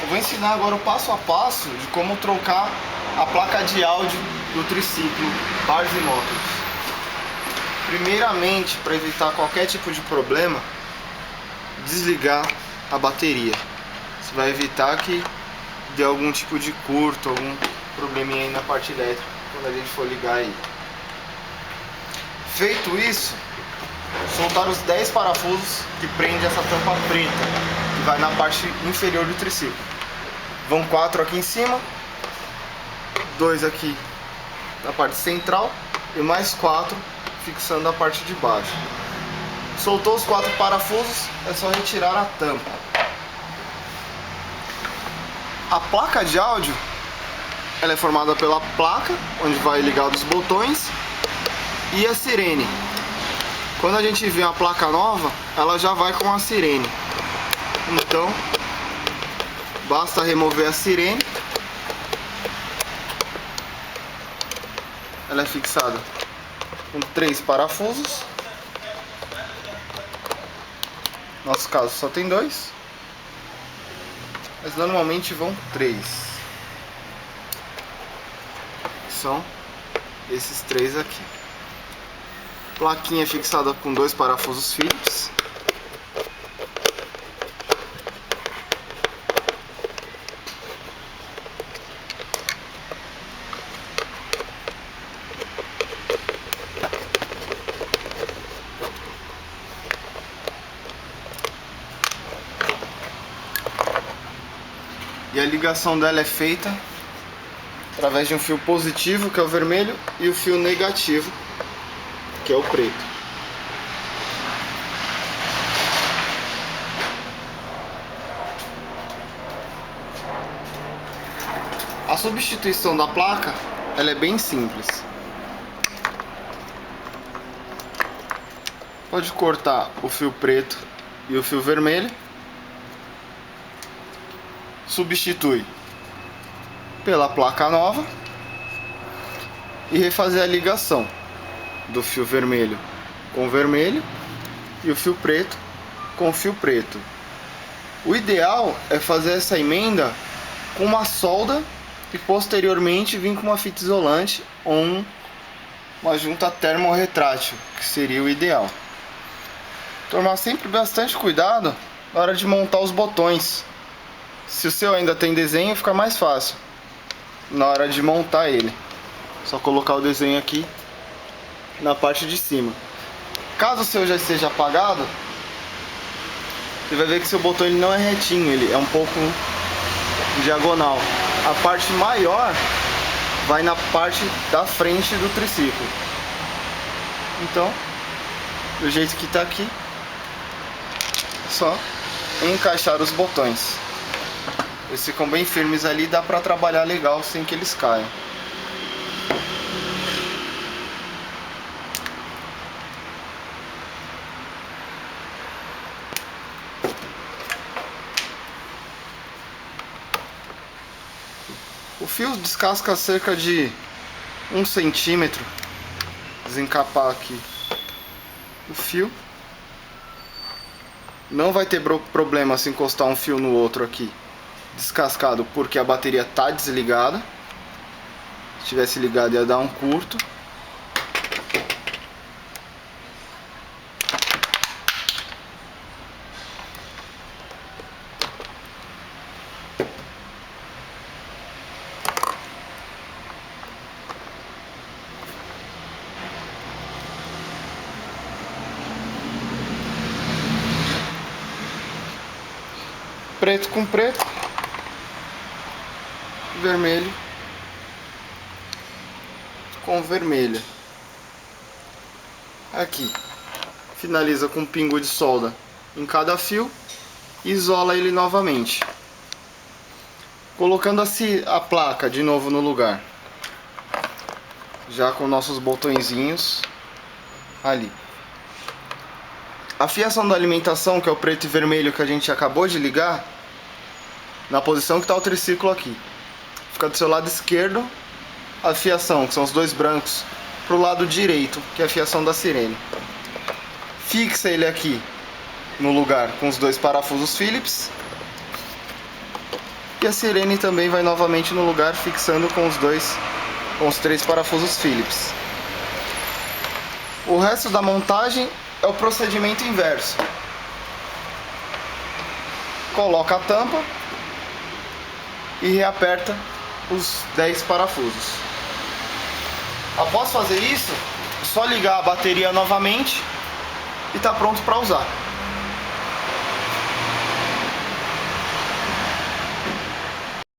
Eu vou ensinar agora o passo a passo de como trocar a placa de áudio do triciclo Bars e Motors. Primeiramente, para evitar qualquer tipo de problema, desligar a bateria. Isso vai evitar que dê algum tipo de curto, algum probleminha aí na parte elétrica quando a gente for ligar aí. Feito isso, soltar os 10 parafusos que prende essa tampa preta, que vai na parte inferior do triciclo. Vão 4 aqui em cima, 2 aqui na parte central e mais 4 fixando a parte de baixo. Soltou os 4 parafusos, é só retirar a tampa. A placa de áudio, ela é formada pela placa, onde vai ligar os botões, e a sirene. Quando a gente vê a placa nova, ela já vai com a sirene. Então, basta remover a sirene. Ela é fixada com 3 parafusos. No nosso caso só tem 2, mas normalmente vão 3. São esses 3 aqui. Plaquinha fixada com 2 parafusos Phillips. E a ligação dela é feita através de um fio positivo, que é o vermelho, e o fio negativo, que é o preto. A substituição da placa, ela é bem simples. Pode cortar o fio preto e o fio vermelho. Substitui pela placa nova e refazer a ligação do fio vermelho com o vermelho e o fio preto com o fio preto. O ideal é fazer essa emenda com uma solda e posteriormente vir com uma fita isolante ou uma junta termorretrátil, que seria o ideal. Tomar sempre bastante cuidado na hora de montar os botões. Se o seu ainda tem desenho, fica mais fácil na hora de montar ele. Só colocar o desenho aqui na parte de cima. Caso o seu já esteja apagado, você vai ver que seu botão ele não é retinho, ele é um pouco diagonal. A parte maior vai na parte da frente do triciclo. Então, do jeito que está aqui, é só encaixar os botões. Eles ficam bem firmes ali, dá pra trabalhar legal sem que eles caiam. O fio descasca cerca de 1 centímetro. Desencapar aqui o fio. Não vai ter problema se encostar um fio no outro aqui descascado, porque a bateria está desligada. Se tivesse ligado ia dar um curto. Preto com preto, vermelho com vermelho. Aqui finaliza com um pingo de solda em cada fio e isola ele novamente, colocando a placa de novo no lugar, já com nossos botõezinhos ali. A fiação da alimentação, que é o preto e vermelho que a gente acabou de ligar, na posição que está o triciclo aqui, fica do seu lado esquerdo. A fiação, que são os 2 brancos, para o lado direito, que é a fiação da sirene. Fixa ele aqui no lugar com os 2 parafusos Phillips que a sirene também vai novamente no lugar, fixando com os 3 parafusos Phillips. O resto da montagem é o procedimento inverso. Coloca a tampa e reaperta os 10 parafusos. Após fazer isso, é só ligar a bateria novamente e está pronto para usar.